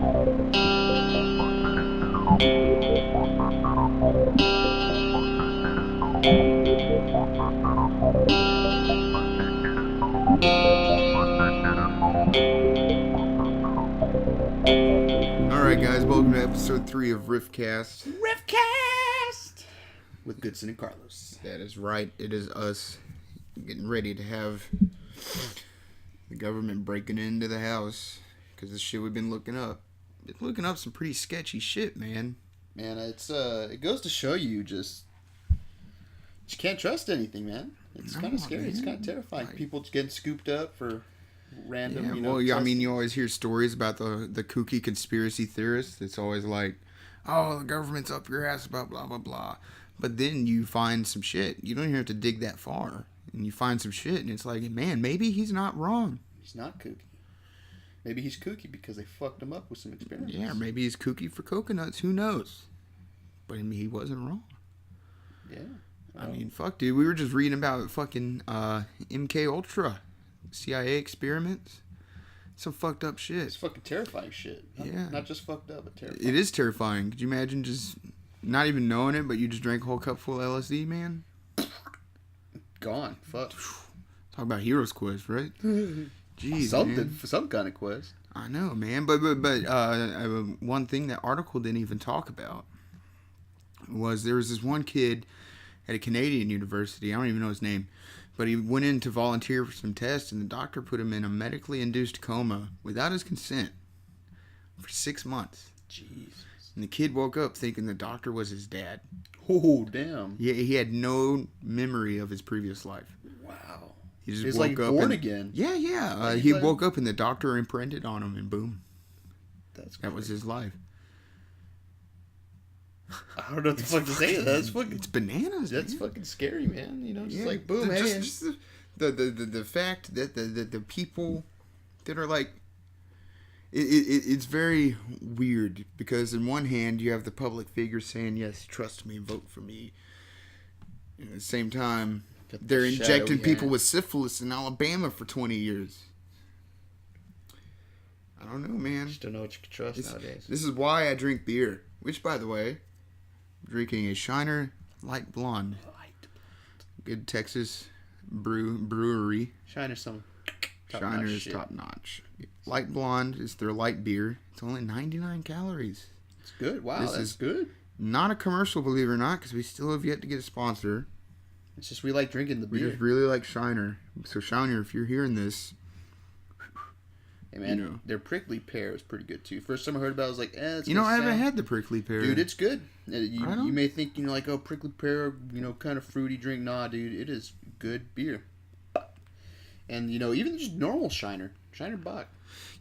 Alright guys, welcome to episode 3 of Riff Cast. Riff Cast! With Goodson and Carlos. That is right, it is us getting ready to have the government breaking into the house because the shit we've been looking up. Been looking up some pretty sketchy shit, man. Man, it goes to show you just you can't trust anything, man. It's kind of scary. Man. It's kind of terrifying. People getting scooped up for random, I mean, you always hear stories about the kooky conspiracy theorists. It's always like, oh, the government's up your ass about blah, blah, blah. But then you find some shit. You don't even have to dig that far. And you find some shit, and it's like, man, maybe he's not wrong. He's not kooky. Maybe he's kooky because they fucked him up with some experiments. Yeah, maybe he's kooky for coconuts. Who knows? But I mean, he wasn't wrong. Yeah. I mean, fuck, dude. We were just reading about fucking MK Ultra, CIA experiments. Some fucked up shit. It's fucking terrifying shit. Not just fucked up, but terrifying. It is terrifying. Could you imagine just not even knowing it, but you just drank a whole cup full of LSD, man? Gone. Fuck. Talk about Hero's Quest, right? Jeez, something, some kind of quest. I know, man. But one thing that article didn't even talk about was there was this one kid at a Canadian university. I don't even know his name. But he went in to volunteer for some tests, and the doctor put him in a medically induced coma without his consent for 6 months. Jesus. And the kid woke up thinking the doctor was his dad. Oh, damn. Yeah, he had no memory of his previous life. Wow. He just He's woke like up born again. Yeah. He woke up and the doctor imprinted on him, and boom. That was his life. I don't know what the fuck to say to that. It's bananas. That's fucking scary, man. Like boom, the fact that the people that are like, it's very weird because in one hand you have the public figure saying yes, trust me, vote for me. And at the same time, they're injecting people with syphilis in Alabama for 20 years. I don't know, man. Just don't know what you can trust nowadays. This is why I drink beer, which, by the way, drinking a Shiner Light Blonde. Good Texas brewery. Shiner's Shiner is top notch. Light Blonde is their light beer. It's only 99 calories. It's good. Wow, that's good. Not a commercial, believe it or not, because we still have yet to get a sponsor. It's just we like drinking the beer. We just really like Shiner. So Shiner, if you're hearing this, hey man, their prickly pear is pretty good too. First time I heard about it, I was like, it's I haven't had the prickly pear. Dude, it's good. You may think, like, oh, prickly pear, kind of fruity drink. Nah, dude, it is good beer. And, even just normal Shiner Bock.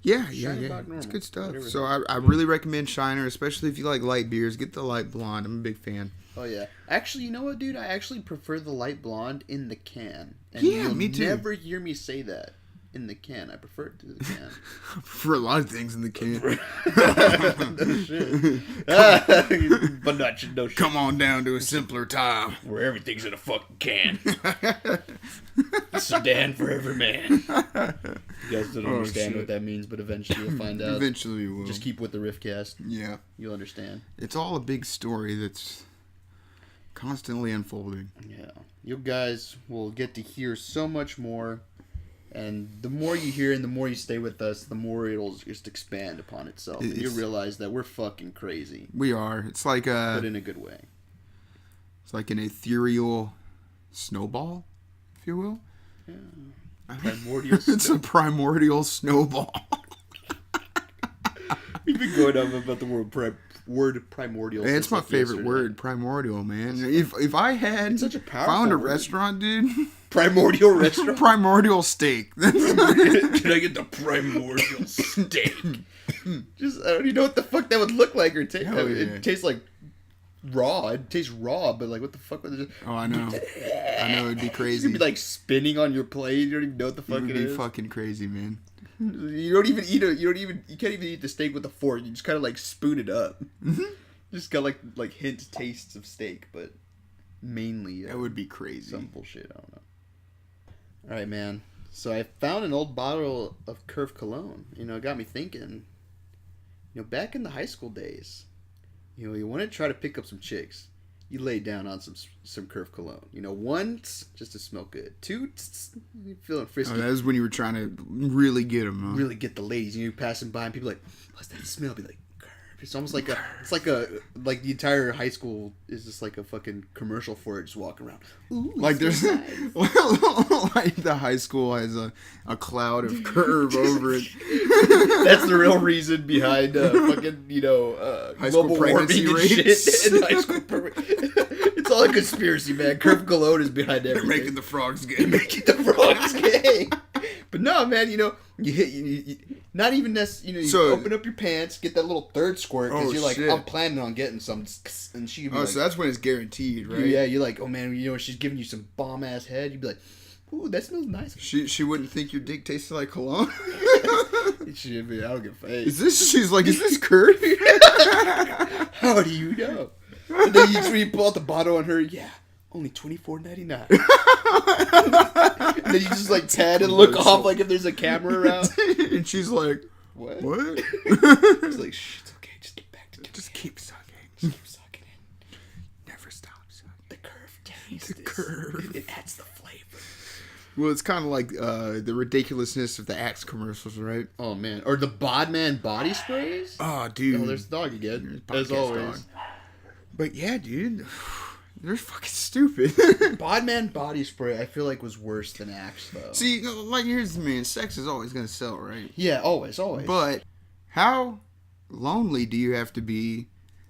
Yeah. It's good stuff. Whatever. So I really recommend Shiner, especially if you like light beers. Get the light blonde. I'm a big fan. Oh, yeah. Actually, you know what, dude? I actually prefer the light blonde in the can. And me too. You'll never hear me say that. In the can. I prefer it to the can. I prefer a lot of things in the can. No shit. But not no shit. Come on down to a simpler time. Where everything's in a fucking can. Sedan for every man. You guys don't understand what that means, but eventually you'll find out. Eventually we will. Just keep with the Riff Cast. Yeah. You'll understand. It's all a big story that's constantly unfolding. Yeah. You guys will get to hear so much more. And the more you hear and the more you stay with us, the more it'll just expand upon itself. And you realize that we're fucking crazy. We are. It's like but in a good way. It's like an ethereal snowball, if you will. Yeah. Primordial It's a primordial snowball. We've been going on about the word primordial. Hey, it's my favorite word, primordial, man. If I had such a powerful found a word. Restaurant, dude. Primordial restaurant? Primordial steak. Can I get the primordial steak? Just, I don't even know what the fuck that would look like or taste. It tastes like raw. It tastes raw, but like what the fuck would it? Oh, I know. It'd be crazy. You'd be like spinning on your plate. You don't even know what the fuck it is. It would be fucking crazy, man. You can't even eat the steak with a fork. You just kind of like spoon it up. Mm-hmm. Just got like hint tastes of steak, but mainly that would be crazy. Some bullshit. I don't know. All right, man. So I found an old bottle of Curve cologne. It got me thinking. back in the high school days, you want to try to pick up some chicks. You lay down on some Curve cologne. One, just to smell good. Two, you feeling frisky. Oh, that was when you were trying to really get them, huh? Really get the ladies. You're passing by and people are like, what's that smell? Be like, Curve. It's almost like the entire high school is just like a fucking commercial for it, just walking around. Ooh, like there's nice. like the high school has a cloud of Curve over it. That's the real reason behind fucking high school global pregnancy warming and rates. shit in high school. It's all a conspiracy, man. Curve cologne is behind everything. They're making the frogs gay. Making the frogs gay. But no, man, you not even necessarily, you open up your pants, get that little third squirt, because you're like, shit. I'm planning on getting some, and she be so that's when it's guaranteed, right? Yeah, you're like, oh man, she's giving you some bomb-ass head, you'd be like, ooh, that smells nice. She wouldn't think your dick tasted like cologne? She'd be, I don't give a face. She's like, is this Curve? How do you know? And then you pull out the bottle on her, yeah. Only $24.99. And then you just like pat and look off like if there's a camera around. And she's like, what? It's like, shh, it's okay. Just get back to Just keep sucking. Just keep sucking it. Never stop sucking. The Curve taste. The Curve. It adds the flavor. Well, it's kind of like the ridiculousness of the Axe commercials, right? Oh, man. Or the Bodman body sprays. Oh, dude. Oh, there's the dog again. As always. Dog. But yeah, dude. They're fucking stupid. Bodman body spray, I feel like, was worse than Axe, though. See, like, here's the man. Sex is always going to sell, right? Yeah, always. But how lonely do you have to be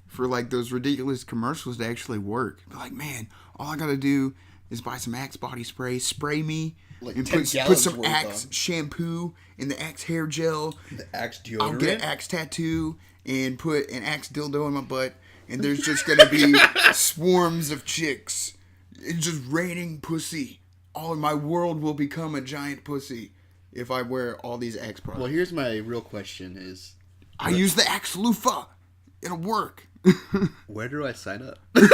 for, like, those ridiculous commercials to actually work? Like, man, all I got to do is buy some Axe body spray me, like and put some Axe shampoo in the Axe hair gel. The Axe deodorant. I'll get an Axe tattoo and put an Axe dildo in my butt. And there's just going to be swarms of chicks. It's just raining pussy. All my world will become a giant pussy if I wear all these Axe products. Well, here's my real question is... I use the Axe loofah. It'll work. Where do I sign up? That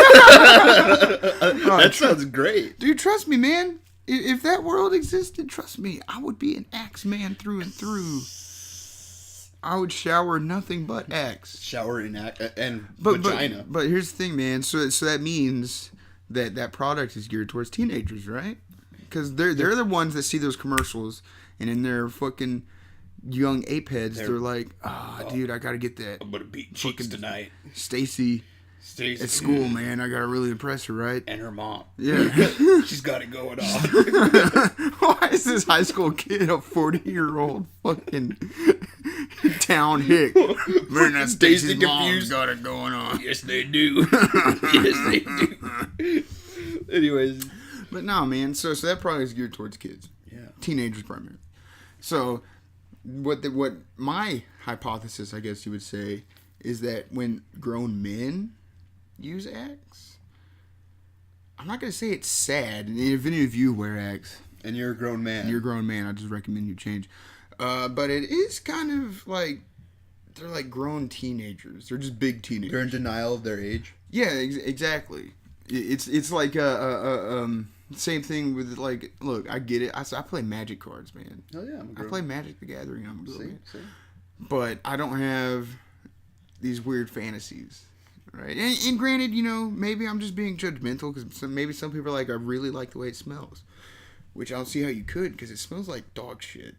sounds great. Dude, trust me, man. If that world existed, trust me, I would be an Axe man through and through. I would shower nothing but Axe. Shower in and vagina. But here's the thing, man. So that means that product is geared towards teenagers, right? Because they're the ones that see those commercials, and in their fucking young ape heads, they're like, dude, I gotta get that. I'm gonna beat cheeks tonight. Stacy at school, man. I gotta really impress her, right? And her mom. Yeah. She's got it going on. Why is this high school kid a 40-year-old fucking town hick? Man, that Stacy's mom's got it going on. Yes, they do. Yes, they do. Anyways. But no, man. So that product is geared towards kids. Yeah. Teenagers primarily. So what my hypothesis, I guess you would say, is that when grown men use Axe, I'm not going to say it's sad. And if any of you wear Axe, and you're a grown man, I just recommend you change. But it is kind of like they're like grown teenagers. They're just big teenagers. They're in denial of their age. Yeah, exactly. It's like same thing with like. Look, I get it. I play Magic cards, man. Oh yeah, I play Magic the Gathering. I'm a girl, man. See? But I don't have these weird fantasies. Right, and granted, maybe I'm just being judgmental because maybe some people are like, I really like the way it smells, which I don't see how you could because it smells like dog shit.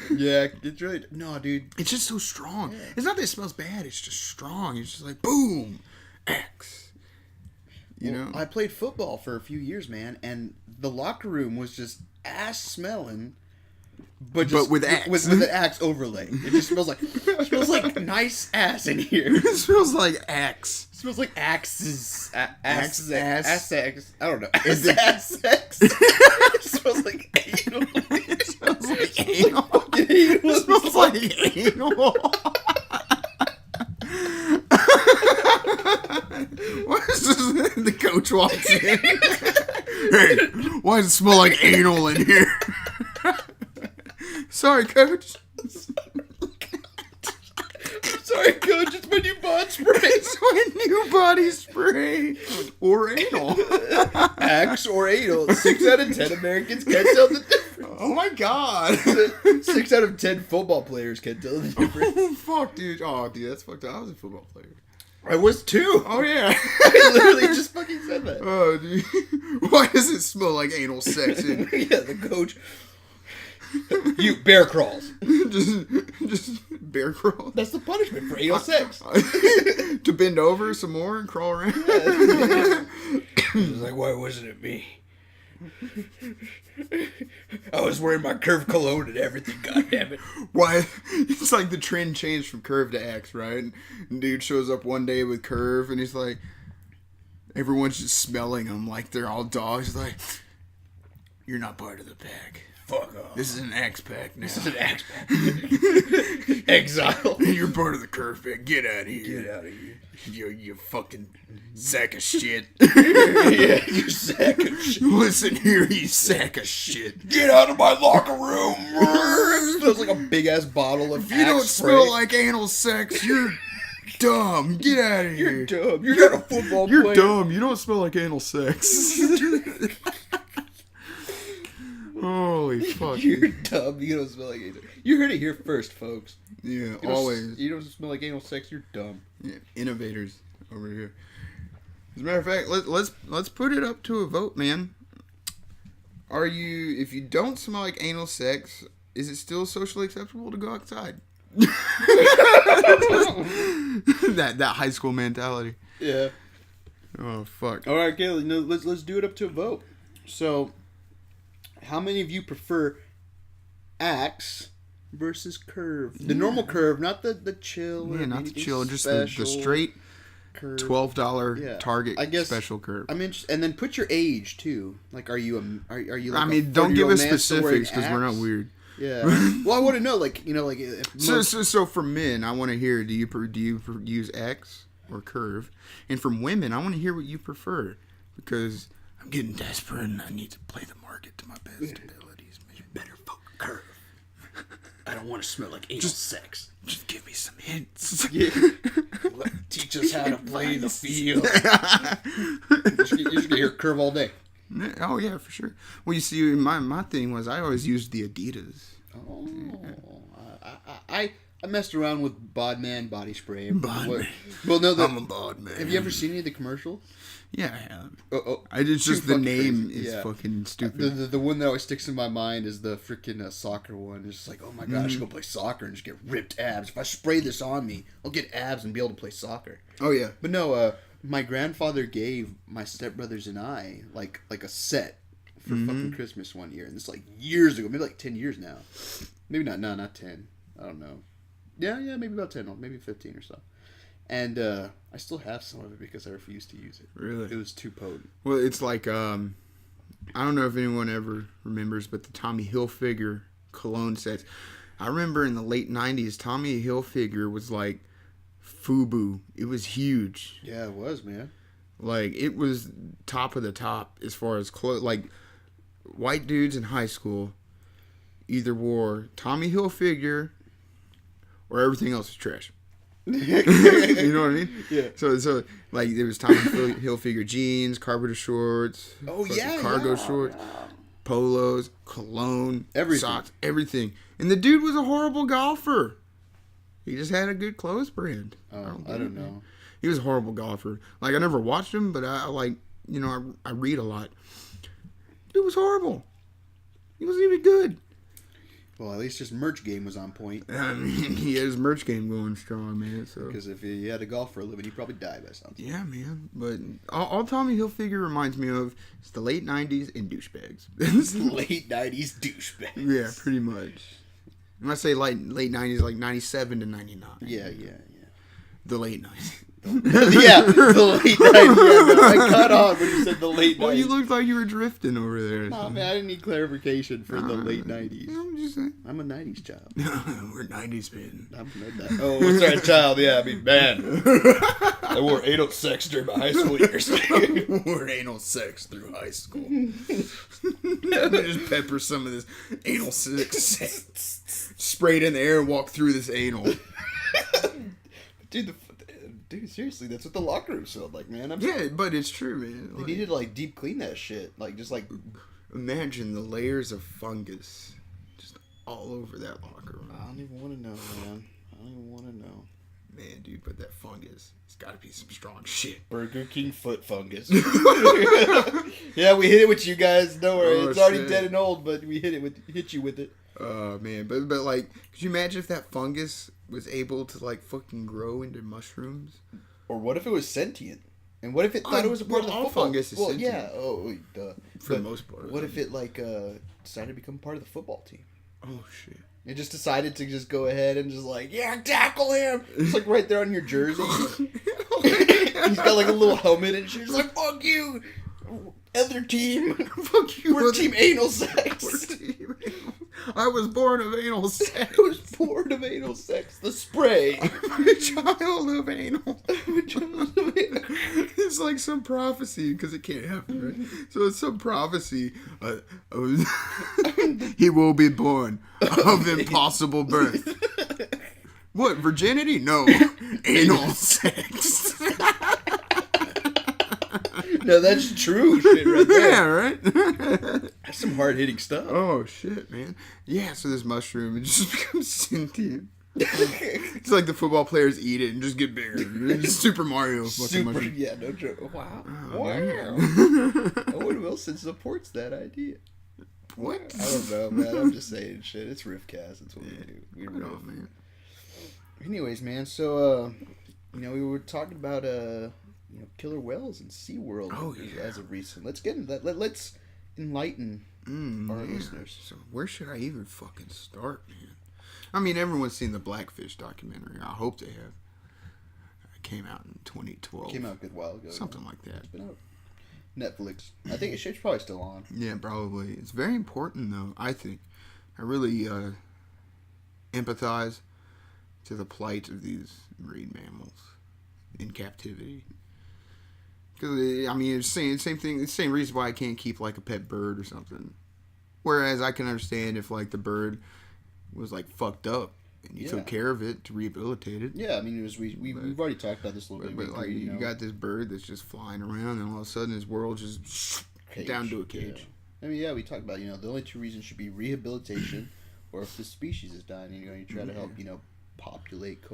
Yeah, it's right. No, dude, it's just so strong. Yeah. It's not that it smells bad; it's just strong. It's just like boom, Axe. I played football for a few years, man, and the locker room was just ass smelling. But with Axe. With an Axe overlay. It just smells like nice ass in here. It smells like Axe. It smells like Axe's ass. I don't know. Ass sex. It smells like anal. It smells like anal. It smells like anal. What is this? The coach walks in. Hey, why does it smell like anal in here? Sorry, coach. Sorry, coach. It's my new body spray. It's my new body spray. Or anal. Axe or anal. 6 out of 10 Americans can't tell the difference. Oh my god. 6 out of 10 football players can't tell the difference. Oh fuck, dude. Oh, dude, that's fucked up. I was a football player. I was too. Oh yeah. I literally just fucking said that. Oh, dude. Why does it smell like anal sex? Yeah, the coach. You bear crawls. just bear crawl. That's the punishment for anal sex. To bend over some more and crawl around. He's like, why wasn't it me? I was wearing my Curve cologne and everything, goddammit. Why? It's like the trend changed from Curve to Axe, right? And dude shows up one day with Curve, and he's like, everyone's just smelling him like they're all dogs. He's like, you're not part of the pack. Fuck off. This is an Axe pack now. This is an Axe pack. Exile. You're part of the Curve pack. Get out of here. Get out of here. You fucking sack of shit. Yeah, you sack of shit. Listen here, you sack of shit. Get out of my locker room. It smells like a big ass bottle of If you don't Axe smell spray. like anal sex, you're dumb. Get out of here. You're dumb. You're not a football You're player. dumb. You don't smell like anal sex. Holy fuck. You're dumb. You don't smell like anal. You heard it here first, folks. Yeah, You always. You don't smell like anal sex. You're dumb. Yeah, innovators over here. As a matter of fact, let's put it up to a vote, man. Are you, if you don't smell like anal sex, is it still socially acceptable to go outside? that high school mentality. Yeah. Oh fuck. All right, Caleb. No, let's do it up to a vote. So, how many of you prefer Axe versus Curve? The normal Curve, not the chill. Yeah, or not the anything chill, just the special straight Curve. $12 Target I guess, special Curve. I mean, and then put your age too. Like, are you like I mean, a don't give 30-year-old us man still wearing specifics because we're not Axe? weird. Yeah. Well, I want to know, like, you know, like if So for men, I want to hear: do you use X or Curve? And from women, I want to hear what you prefer because I'm getting desperate and I need to play the market to my best abilities. Man. better fuck Curve. I don't want to smell like anal sex. Just give me some hints. Yeah. Teach us how to play the field. You should hear Curve all day. Oh yeah, for sure. Well, you see, my thing was I always used the Adidas. Oh, I messed around with Bodman body spray. Bodman. Well, no, I'm a bod man. have you ever seen any of the commercials? Yeah, I have. Oh, It's too just the fucking name crazy. is Yeah. fucking stupid. The one that always sticks in my mind is the freaking soccer one. It's just like, oh my god, I should go play soccer and just get ripped abs. If I spray this on me, I'll get abs and be able to play soccer. Oh yeah. But no, my grandfather gave my stepbrothers and I like a set for fucking Christmas one year, and this like years ago, maybe like 10 years now. Maybe not 10. I don't know. Yeah, maybe about 10, or maybe 15 or so. And I still have some of it because I refused to use it. Really? It was too potent. Well, it's like I don't know if anyone ever remembers, but the Tommy Hilfiger cologne sets. I remember in the late 90s, Tommy Hilfiger was like FUBU. It was huge. Yeah, it was, man. Like, it was top of the top as far as clothes. Like, white dudes in high school either wore Tommy Hilfiger or everything else was trash. You know what I mean? Yeah. So like there was Tommy Hilfiger jeans, carpenter shorts, Oh, yeah, cargo yeah. shorts, polos, cologne, Everything. socks, everything. And the dude was a horrible golfer. He just had a good clothes brand. Oh, I don't know. He was a horrible golfer. Like I never watched him, but I like I read a lot. It was horrible. He wasn't even good. Well, at least his merch game was on point. I mean, he had his merch game going strong, man. So Because if he had to golf for a living, he'd probably die by something. yeah, man. But all Tommy Hilfiger reminds me of is the late '90s and douchebags. Late 90s douchebag. Yeah, pretty much. When I say late '90s, like '97 to '99. Yeah. The late '90s. Yeah, the late 90s. Yeah, no, I cut on when you said the late 90s. Well, you looked like you were drifting over there. Or Nah, something. man, I didn't need clarification for the late 90s. I'm just saying. I'm a 90s child. We're '90s men. I'm that. Oh, sorry, child. Yeah, I mean, man. I wore 806 during my high school years. We're anal sex through high school. Just pepper some of this anal sex. Spray it in the air and walk through this anal. Dude, seriously, that's what the locker room smelled like, man. Yeah, but it's true, man. They Like, needed to, like, deep clean that shit. Like, just, like... Imagine the layers of fungus just all over that locker room. I don't even want to know, man. I don't even want to know. Man, dude, but that fungus, it's got to be some strong shit. Burger King foot fungus. Yeah, we hit it with you guys. Don't worry, it's already dead and old, but we hit you with it. Oh man, but like, could you imagine if that fungus was able to like fucking grow into mushrooms? Or what if it was sentient? And what if it thought it was a part of the all football? fungus is sentient. Yeah. Oh, duh. For the most part. What if it like decided to become part of the football team? Oh shit. It just decided to just go ahead and just like, yeah, tackle him. It's like right there on your jersey. He's got like a little helmet and shit. He's like, fuck you, other team. Fuck you. We're team anal sex. We're team anal. I was born of anal sex. I was born of anal sex. The spray. I'm a child of anal. It's like some prophecy, because it can't happen, right? So it's some prophecy. He will be born of impossible birth. What, virginity? No. Anal sex. No, that's true shit right there. Yeah, right? That's some hard-hitting stuff. Oh, shit, man. Yeah, so this mushroom, it just becomes sentient. It's like the football players eat it and just get bigger. It's Super Mario. Super, yeah, no joke. Wow. Oh, Wow. Owen Wilson supports that idea. What? I don't know, man. I'm just saying shit. It's Riff Cast. That's what we do. We riff. Oh, man. Anyways, man, so, we were talking about, killer whales in SeaWorld as of recent. Let's get into that. Let's enlighten our listeners. So where should I even fucking start, man? I mean, everyone's seen the Blackfish documentary. I hope they have. It came out in 2012. Came out a good while ago. Something like that. It's been out. Netflix. I think it's probably still on. Yeah, probably. It's very important, though, I think. I really empathize to the plight of these marine mammals in captivity. Because, I mean, it's the same thing. It's the same reason why I can't keep, like, a pet bird or something. Whereas I can understand if, like, the bird was, like, fucked up and you took care of it to rehabilitate it. Yeah, I mean, we've already talked about this a little bit. But, like, you got this bird that's just flying around and all of a sudden his world just down to a cage. Yeah. I mean, yeah, we talked about, the only two reasons should be rehabilitation or if the species is dying, you try to help, populate,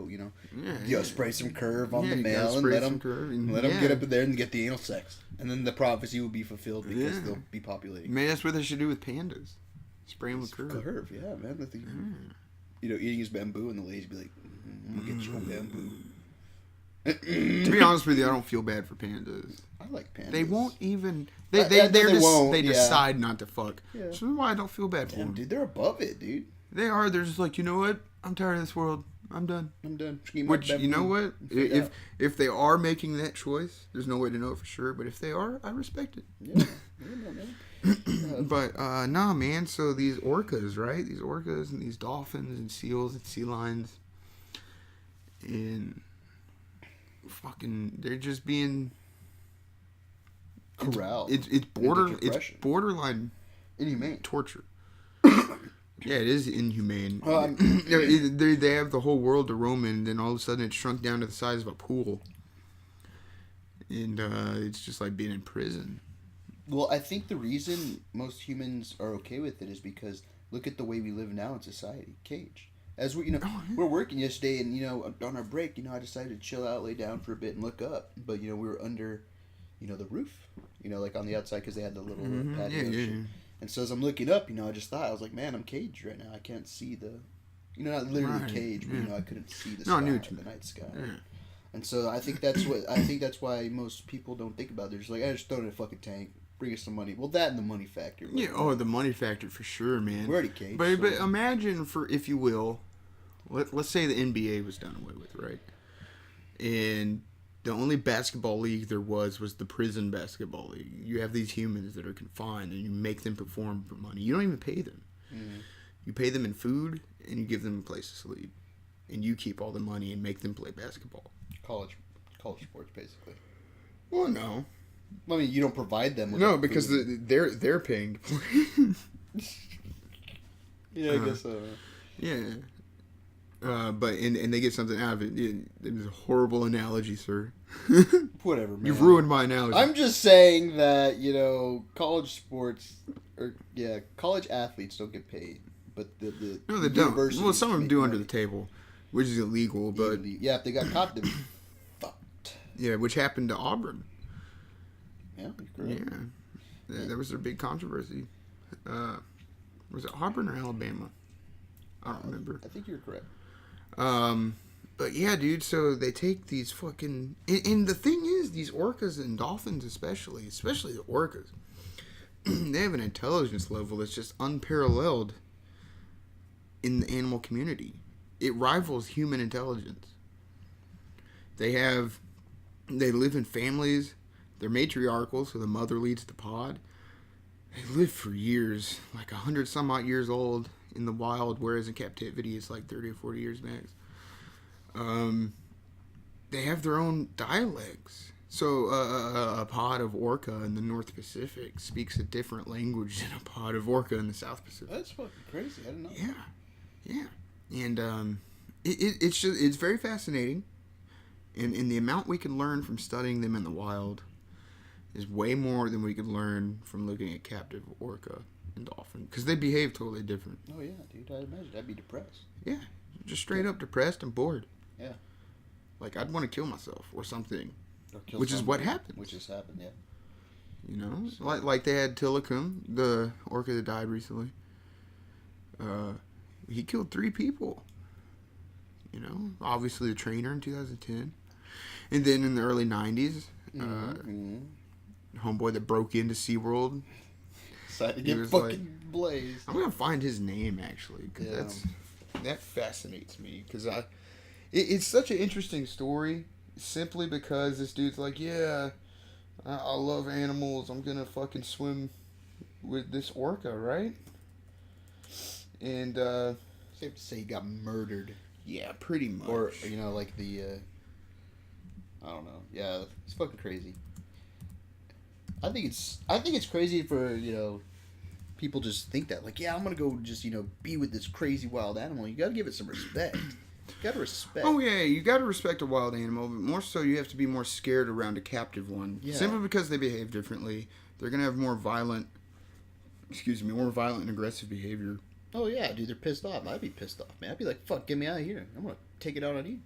spray some curve on the male and let them get up in there and get the anal sex. And then the prophecy will be fulfilled because they'll be populating. Man, that's what they should do with pandas. Spray them with curve. Curve, yeah, man. Eating his bamboo and the ladies be like, we'll get you a bamboo. To be honest with you, I don't feel bad for pandas. I like pandas. They won't even... They decide not to fuck. Yeah. So that's why I don't feel bad for them. Dude, they're above it, dude. They are. They're just like, you know what? I'm tired of this world. I'm done. Which, you know what? If they are making that choice, there's no way to know it for sure. But if they are, I respect it. Yeah. But, nah, man. So these orcas, right? These orcas and these dolphins and seals and sea lions. And fucking, they're just being... corralled. It's borderline inhumane torture. Yeah, it is inhumane. They have the whole world to roam in, and then all of a sudden it's shrunk down to the size of a pool. And it's just like being in prison. Well, I think the reason most humans are okay with it is because look at the way we live now in society. Caged. As we, we're working yesterday, and, on our break, I decided to chill out, lay down for a bit, and look up. But, we were under, the roof, like on the outside because they had the little patio. Yeah. And so as I'm looking up, I just thought, I was like, man, I'm caged right now. I can't see the, not literally caged, but, I couldn't see the sky, the night sky. Yeah. And so I think that's why most people don't think about it. They're just like, I just throw it in a fucking tank, bring us some money. Well, that and the money factor. Yeah, the money factor for sure, man. We're already caged. But imagine, if you will, let's say the NBA was done away with, right? And the only basketball league there was the prison basketball league. You have these humans that are confined, and you make them perform for money. You don't even pay them. Mm-hmm. You pay them in food, and you give them a place to sleep. And you keep all the money and make them play basketball. College sports, basically. Well, no. I mean, you don't provide them with because they're paying to play. Yeah, I guess so. Yeah. But they get something out of it. It was a horrible analogy, sir. Whatever, man. You've ruined my analogy. I'm just saying that, college sports, college athletes don't get paid. But no, they don't. Well, some of them do under the table, which is illegal. But yeah, if they got caught, they'd be fucked. Yeah, which happened to Auburn. Yeah, correct. Yeah, that was a big controversy. Was it Auburn or Alabama? I don't remember. I think you're correct. But yeah, dude. So they take these fucking, and the thing is, these orcas and dolphins, especially the orcas, they have an intelligence level that's just unparalleled in the animal community. It rivals human intelligence. They live in families. They're matriarchal, so the mother leads the pod. They live for years, like 100 some odd years old in the wild, whereas in captivity it's like 30 or 40 years max. They have their own dialects. So a pod of orca in the North Pacific speaks a different language than a pod of orca in the South Pacific. That's fucking crazy. I didn't know. Yeah. And it's very fascinating. And the amount we can learn from studying them in the wild is way more than we could learn from looking at captive orca and dolphin. Because they behave totally different. Oh, yeah, dude. I'd imagine I'd be depressed. Yeah. Just straight up depressed and bored. Yeah. Like, I'd want to kill myself or something. Or kill which is what happened. Which has happened, yeah. You know? Like they had Tilikum, the orca that died recently. He killed 3 people. You know? Obviously the trainer in 2010. And then in the early 90s, homeboy that broke into SeaWorld. Decided to get fucking blazed. I'm going to find his name, actually. Because that fascinates me. Because it's such an interesting story. Simply because this dude's like, yeah, I love animals. I'm going to fucking swim with this orca, right? And, safe to say he got murdered. Yeah, pretty much. Or like the, I don't know. Yeah, it's fucking crazy. I think it's crazy for, people just think that. Like, yeah, I'm going to go just, be with this crazy wild animal. You got to give it some respect. You got to respect. Oh, yeah, you got to respect a wild animal, but more so you have to be more scared around a captive one. Yeah. Simply because they behave differently. They're going to have more violent and aggressive behavior. Oh, yeah, dude, they're pissed off. I'd be pissed off, man. I'd be like, fuck, get me out of here. I'm going to take it out on you.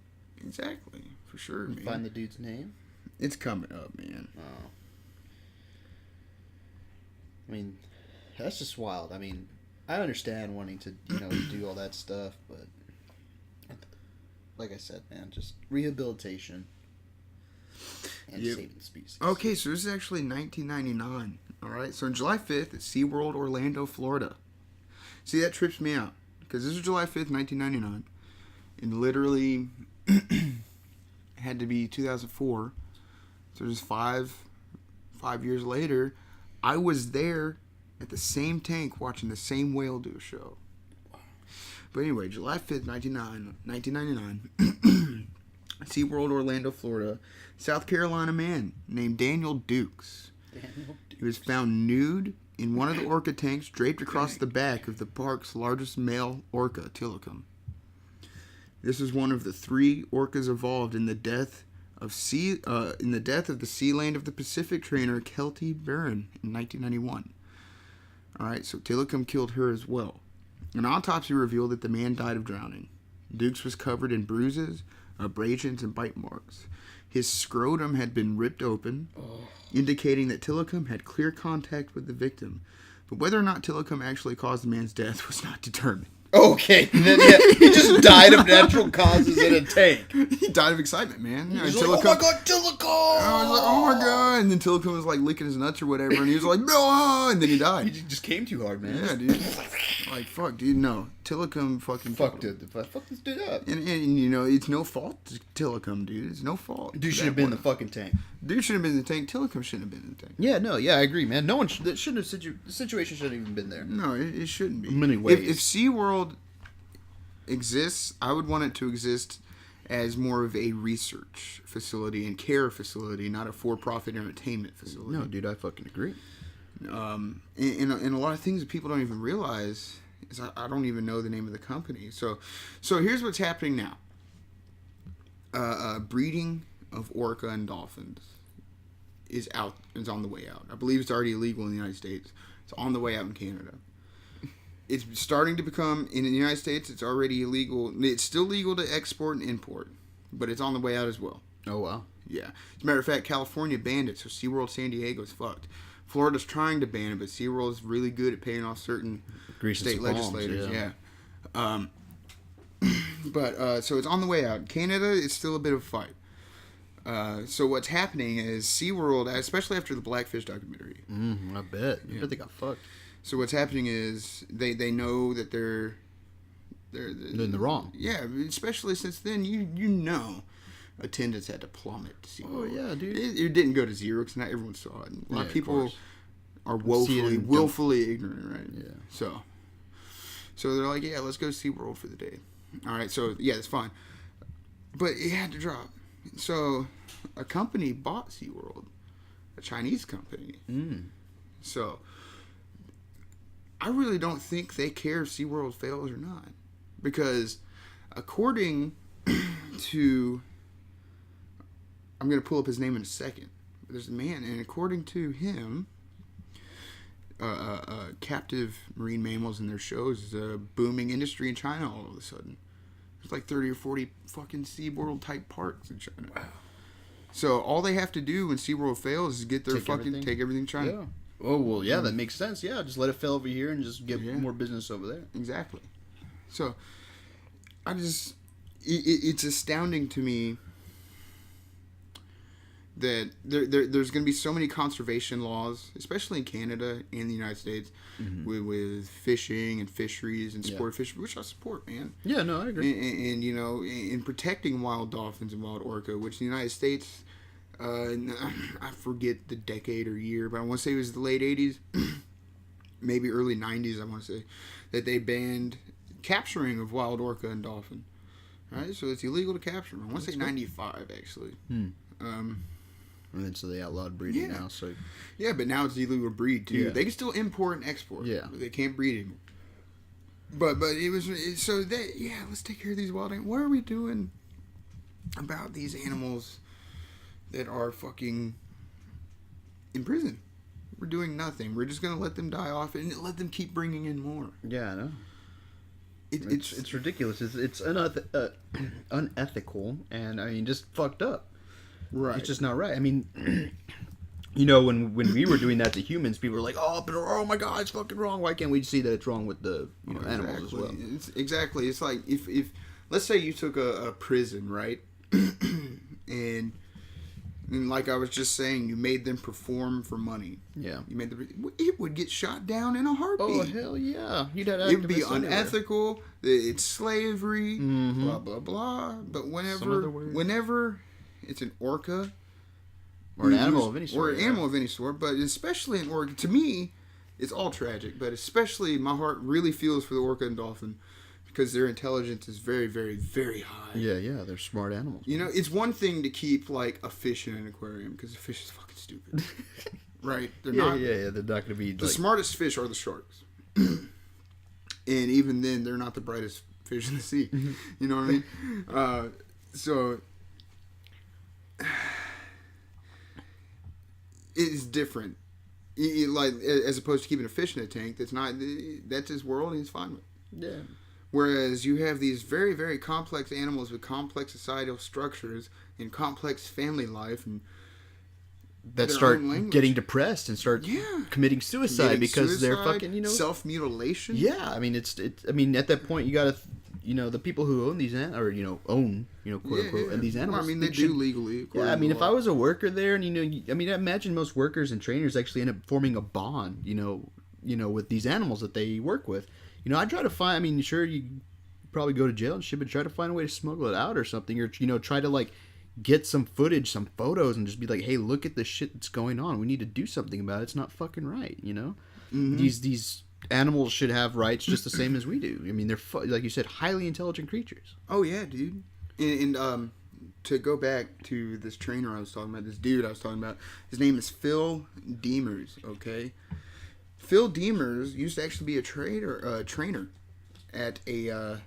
Exactly, for sure, man. Find the dude's name? It's coming up, man. Oh. I mean, that's just wild. I mean, I understand wanting to, do all that stuff, but like I said, man, just rehabilitation and saving the species. Okay, so this is actually 1999, all right? So on July 5th at SeaWorld Orlando, Florida. See, that trips me out, because this is July 5th, 1999, and literally had to be 2004, so just five years later, I was there at the same tank watching the same whale do a show. But anyway, July 5th, 1999, SeaWorld Orlando, Florida, South Carolina man named Daniel Dukes. He was found nude in one of the orca tanks draped across the back of the park's largest male orca, Tilikum. This is one of the 3 orcas involved in the death of the sea land of the Pacific trainer Kelty Barron in 1991. All right, so Tilikum killed her as well. An autopsy revealed that the man died of drowning. Dukes was covered in bruises, abrasions, and bite marks. His scrotum had been ripped open, indicating that Tilikum had clear contact with the victim. But whether or not Tilikum actually caused the man's death was not determined. Okay, then he just died of natural causes in a tank. He died of excitement, man. He's like, oh my god, Tilikum! I was like, oh my god! And then Tilikum was like licking his nuts or whatever, and he was like, no! And then he died. He just came too hard, man. Yeah, dude. Like, fuck, dude, no. Tilikum fucking fuck this dude up. And it's no fault to Tilikum, dude. It's no fault. Dude should have been in the fucking tank. Dude should have been in the tank. Tilikum shouldn't have been in the tank. Yeah, I agree, man. No one the situation shouldn't have even been there. No, it shouldn't be. In many ways. If SeaWorld exists, I would want it to exist as more of a research facility and care facility, not a for-profit entertainment facility. No, dude, I fucking agree. And a lot of things that people don't even realize is I don't even know the name of the company. So here's what's happening now. Breeding of orca and dolphins is on the way out. I believe it's already illegal in the United States. It's on the way out in Canada. It's starting to become, in the United States, it's already illegal. It's still legal to export and import, but it's on the way out as well. Oh, wow. Yeah. As a matter of fact, California banned it, so SeaWorld San Diego is fucked. Florida's trying to ban it, but SeaWorld is really good at paying off certain state legislators. Yeah. So it's on the way out. Canada is still a bit of a fight. So what's happening is SeaWorld, especially after the Blackfish documentary. I bet. I bet they got fucked. So what's happening is they know that they're in the wrong. Yeah, especially since then you know attendance had to plummet to SeaWorld. Oh yeah, dude. It didn't go to zero because not everyone saw it. A lot of people are willfully ignorant, right? Yeah. So they're like, yeah, let's go to SeaWorld for the day. All right, so yeah, that's fine. But it had to drop. So a company bought SeaWorld, a Chinese company. So I really don't think they care if SeaWorld fails or not. Because according to... I'm going to pull up his name in a second. There's a man, and according to him, captive marine mammals in their shows is a booming industry in China all of a sudden. There's like 30 or 40 fucking SeaWorld type parks in China. Wow. So all they have to do when SeaWorld fails is get their take everything to China. Yeah. Oh, well, yeah, that makes sense. Yeah, just let it fail over here and just get more business over there. Exactly. So, it's astounding to me that there's going to be so many conservation laws, especially in Canada and the United States, with fishing and fisheries and sport fishing, which I support, man. Yeah, no, I agree. And you know, in protecting wild dolphins and wild orca, which the United States, I forget the decade or year, but I want to say it was the late 80s, maybe early 90s, I want to say, that they banned capturing of wild orca and dolphin. Right? So it's illegal to capture them. I want to say 95, actually. And then so they outlawed breeding now. So yeah, but now it's illegal to breed too. Yeah. They can still import and export. Yeah, but they can't breed anymore. But let's take care of these wild animals. What are we doing about these animals that are fucking in prison? We're doing nothing. We're just gonna let them die off and let them keep bringing in more. Yeah, I know. It's ridiculous. It's unethical, and I mean just fucked up. Right. It's just not right. I mean, you know, when we were doing that to humans, people were like, oh my God, it's fucking wrong. Why can't we see that it's wrong with the animals as well? It's like if let's say you took a prison, right? and like I was just saying, you made them perform for money. Yeah. You made it would get shot down in a heartbeat. Oh, hell yeah. It would be unethical. It's slavery, blah, blah, blah. But whenever it's an orca or an animal of any sort. Or an animal of any sort, but especially an orca. To me, it's all tragic, but especially my heart really feels for the orca and dolphin because their intelligence is very, very, very high. Yeah, they're smart animals. You know, it's one thing to keep like a fish in an aquarium because a fish is fucking stupid. Right? They're not. Yeah. They're not going to be the smartest fish are the sharks. And even then, they're not the brightest fish in the sea. You know what I mean? So it's different. Like as opposed to keeping a fish in a tank, that's his world and he's fine with. Yeah. Whereas you have these very, very complex animals with complex societal structures and complex family life and that start getting depressed and start committing suicide because they're fucking, self-mutilation. Yeah, I mean it's I mean at that point you got to the people who own these own quote unquote and these animals. Well, I mean they do legally. Yeah, I mean if I was a worker there and I imagine most workers and trainers actually end up forming a bond, with these animals that they work with. I try to find. I mean, sure you probably go to jail and shit, but try to find a way to smuggle it out or something, or try to like get some footage, some photos, and just be like, hey, look at the shit that's going on. We need to do something about it. It's not fucking right. Mm-hmm. These animals should have rights just the same as we do. I mean, they're like you said, highly intelligent creatures. Oh yeah, dude. And to go back to this trainer I was talking about, this dude I was talking about, his name is Phil Demers. Okay. Phil Demers used to actually be a trainer at a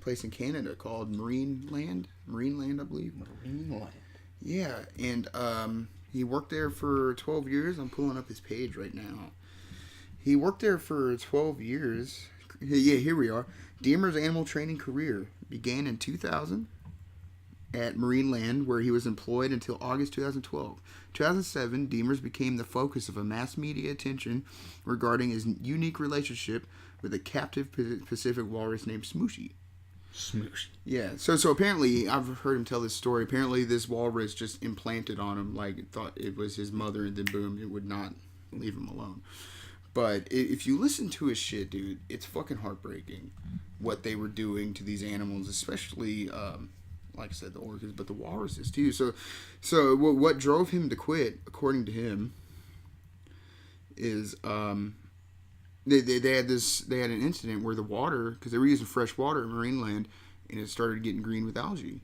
place in Canada called Marineland, I believe. Marineland. Yeah, and he worked there for 12 years. I'm pulling up his page right now. He worked there for 12 years. Yeah, here we are. Deemer's animal training career began in 2000 at Marineland, where he was employed until August 2012. 2007, Deemers became the focus of a mass media attention regarding his unique relationship with a captive Pacific walrus named Smooshy. Smoosh. Yeah, so apparently, I've heard him tell this story. Apparently, this walrus just implanted on him, like, thought it was his mother, and then boom, it would not leave him alone. But if you listen to his shit, dude, it's fucking heartbreaking what they were doing to these animals, especially, like I said, the orcas, but the walruses too. So what drove him to quit, according to him, is they had an incident where the water, because they were using fresh water in Marineland, and it started getting green with algae,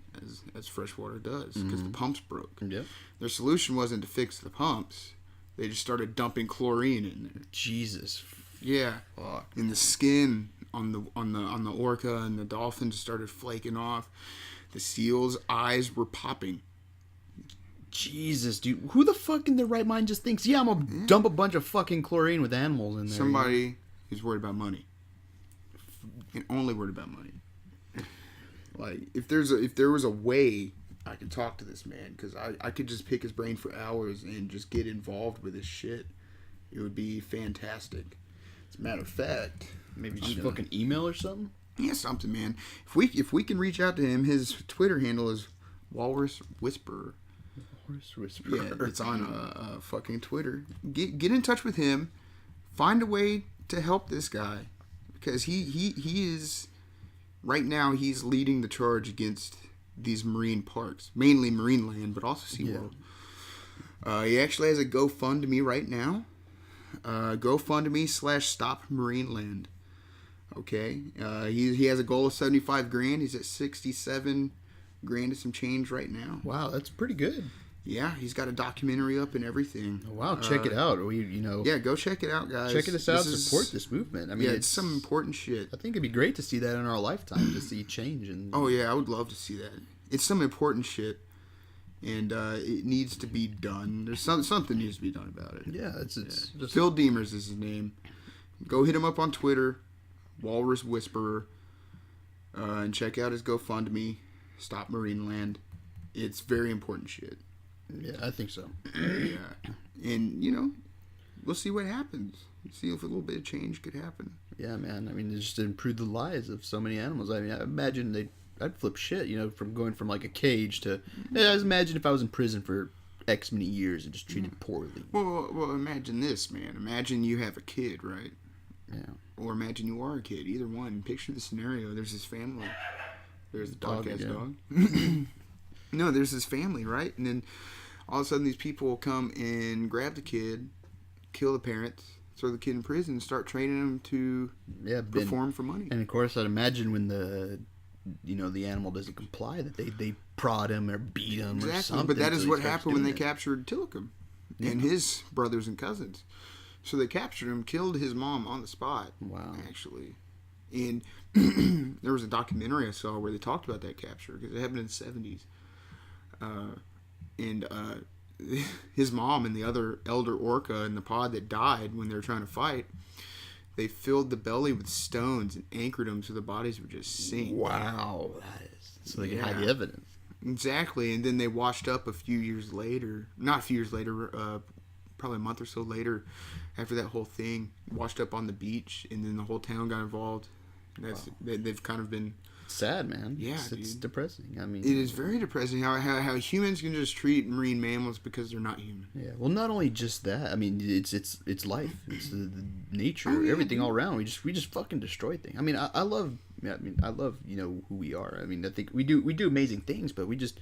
as fresh water does, because the pumps broke. Yep. Their solution wasn't to fix the pumps. They just started dumping chlorine in there. Jesus. Yeah. Fuck. And the skin on the orca and the dolphin just started flaking off. The seals' eyes were popping. Jesus, dude. Who the fuck in their right mind just thinks, yeah, I'm gonna dump a bunch of fucking chlorine with animals in there? Somebody who's worried about money. And only worried about money. Like, if there was a way I could talk to this man, because I could just pick his brain for hours and just get involved with his shit, it would be fantastic. As a matter of fact, Maybe just fucking email or something? yeah, something, man. If we can reach out to him, his Twitter handle is Walrus Whisperer. Walrus Whisperer. Yeah, it's on fucking Twitter. Get in touch with him. Find a way to help this guy, because he is right now he's leading the charge against these marine parks, mainly Marineland, but also SeaWorld. Yeah. He actually has a GoFundMe right now. GoFundMe/Stop Marineland. Okay. He has a goal of 75 grand. He's at 67 grand and some change right now. Wow, that's pretty good. Yeah, he's got a documentary up and everything. Oh, wow, check it out. Yeah, go check it out, guys. Check it out. Support this movement. I mean, it's some important shit. I think it'd be great to see that in our lifetime, to see change. Oh yeah, I would love to see that. It's some important shit, and it needs to be done. There's something needs to be done about it. Yeah, it's just Phil Deemers is his name. Go hit him up on Twitter, Walrus Whisperer, and check out his GoFundMe, Stop Marineland. It's very important shit. Yeah, I think so. Yeah, and we'll see what happens. See if a little bit of change could happen. Yeah, man. I mean, it's just to improve the lives of so many animals. I mean, I imagine I'd flip shit, from going from like a cage to. I imagine if I was in prison for X many years and just treated poorly. Well, imagine this, man. Imagine you have a kid, right? Yeah. Or imagine you are a kid. Either one. Picture the scenario. There's his family. There's the podcast dog. No, there's his family, right? And then all of a sudden these people will come and grab the kid, kill the parents, throw the kid in prison, and start training him to perform for money. And of course, I'd imagine when the animal doesn't comply, that they prod him or beat him or something. But that is what happened when they captured Tillicum and his brothers and cousins. So they captured him, killed his mom on the spot. Wow. Actually. And there was a documentary I saw where they talked about that capture, because it happened in the 70s. And his mom and the other elder orca in the pod that died when they were trying to fight, they filled the belly with stones and anchored them so the bodies would just sink. Wow. That is, so they can hide the evidence. Exactly. And then they washed up a few years later. Not a few years later, probably a month or so later, after that whole thing, washed up on the beach, and then the whole town got involved. They've kind of been... Sad, man. Yeah, it's depressing. I mean, it is very depressing how humans can just treat marine mammals because they're not human. Yeah. Well, not only just that. I mean, it's life. It's the nature, everything all around. We just fucking destroy things. I mean, I love who we are. I mean, I think we do amazing things, but we just,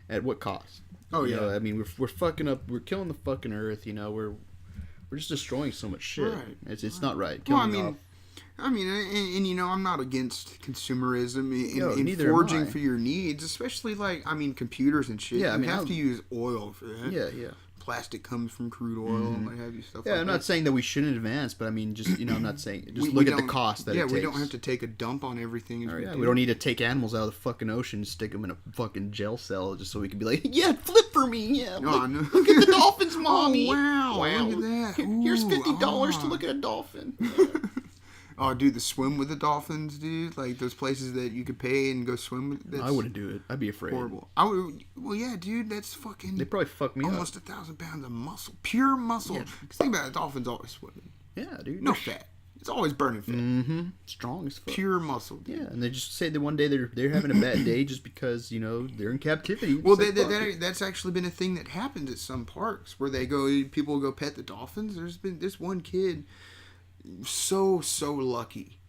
at what cost? Oh yeah. I mean, we're fucking up. We're killing the fucking earth. We're just destroying so much shit. Right. It's not right. I mean, and I'm not against consumerism and forging for your needs, especially computers and shit. Yeah, you have to use oil for that. Yeah, yeah. plastic comes from crude oil and what have you, stuff like that. I'm not saying that we shouldn't advance, but I mean, just, I'm not saying, just look at the cost that it takes. Yeah, we don't have to take a dump on everything. We don't need to take animals out of the fucking ocean and stick them in a fucking jail cell just so we can be like, yeah, flip for me, yeah. Look at the dolphins, mommy. Oh, wow, look at that. Here's $50 to look at a dolphin. Oh, dude, the swim with the dolphins, dude. Like those places that you could pay and go swim with. I wouldn't do it. I'd be afraid. Horrible. I would. Well, yeah, dude. That's fucking. They probably fuck me almost up. 1,000 pounds of muscle, pure muscle. Yeah. Think about it. Dolphins always swimming. Yeah, dude. No fat. It's always burning fat. Mm-hmm. Strong as fuck. Pure muscle. Dude. Yeah, and they just say that one day they're having a bad day just because they're in captivity. Well, that's actually been a thing that happens at some parks where people will go pet the dolphins. There's been this one kid, so lucky.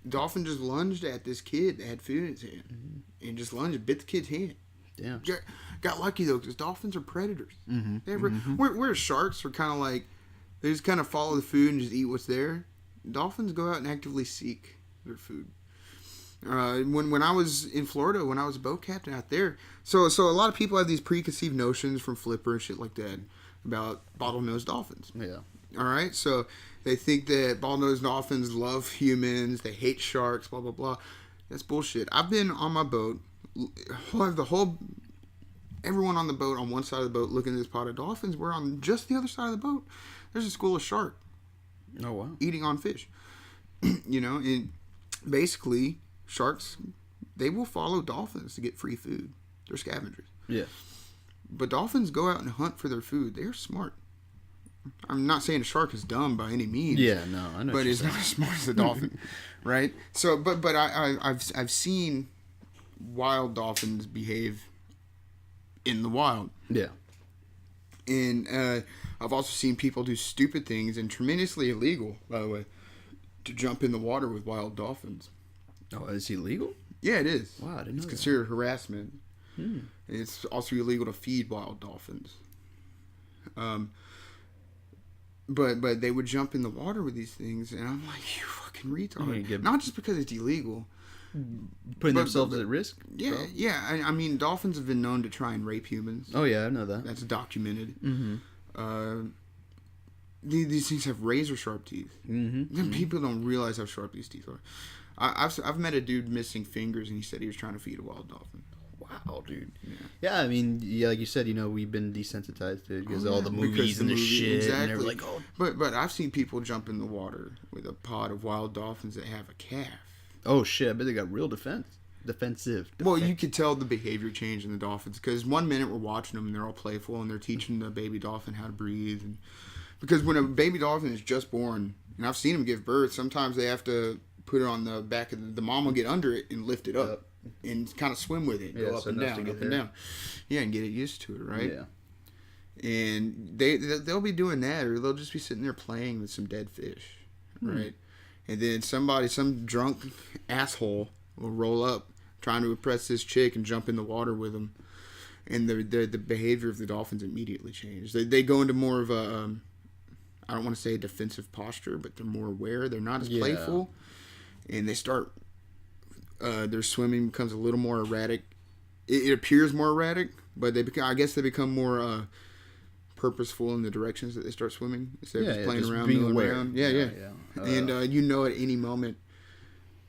Dolphin just lunged at this kid that had food in his hand, and just lunged and bit the kid's hand. Damn. Got lucky though, because dolphins are predators. Mm-hmm. Where sharks are kind of like, they just kind of follow the food and just eat what's there. Dolphins go out and actively seek their food. When I was in Florida, when I was a boat captain out there, so a lot of people have these preconceived notions from Flipper and shit like that about bottlenose dolphins. Yeah. All right, so they think that bottlenose dolphins love humans, they hate sharks, blah blah blah. That's bullshit. I've been on my boat, everyone on the boat on one side of the boat looking at this pot of dolphins. We're on just the other side of the boat. There's a school of shark. Oh wow! Eating on fish. And basically sharks, they will follow dolphins to get free food. They're scavengers. Yeah. But dolphins go out and hunt for their food. They're smart. I'm not saying a shark is dumb by any means. Yeah, no, I know. But it's not as smart as a dolphin, right? So, but I've seen wild dolphins behave in the wild. Yeah. And I've also seen people do stupid things and tremendously illegal, by the way, to jump in the water with wild dolphins. Oh, is it illegal? Yeah, it is. Wow, I didn't know It's that. considered harassment. It's also illegal to feed wild dolphins. But they would jump in the water with these things, and I'm like, you fucking retard. Not just because it's illegal. Putting themselves at risk? Yeah, bro. Yeah. I mean, dolphins have been known to try and rape humans. Oh, yeah, I know that. That's documented. Mm-hmm. These things have razor sharp teeth. Mm-hmm. People don't realize how sharp these teeth are. I've met a dude missing fingers, and he said he was trying to feed a wild dolphin. Wow, dude. Yeah, I mean, like you said, we've been desensitized to it because all the movies and the shit. Exactly. And they're like, oh. But I've seen people jump in the water with a pod of wild dolphins that have a calf. Oh, shit. I bet they got real defensive. Well, you could tell the behavior change in the dolphins because one minute we're watching them and they're all playful and they're teaching the baby dolphin how to breathe. And because when a baby dolphin is just born, and I've seen them give birth, sometimes they have to put it on the back of the mom will get under it and lift it up. And kind of swim with it, go up and down. Yeah, and get it used to it, right? Yeah. And they'll be doing that, or they'll just be sitting there playing with some dead fish, right? And then some drunk asshole will roll up trying to impress this chick and jump in the water with them, and the behavior of the dolphins immediately changes. They go into more of a I don't want to say a defensive posture, but they're more aware. They're not as playful, and they start. Their swimming becomes a little more erratic. It appears more erratic, but I guess they become more purposeful in the directions that they start swimming instead of just playing around, milling around. Yeah. And at any moment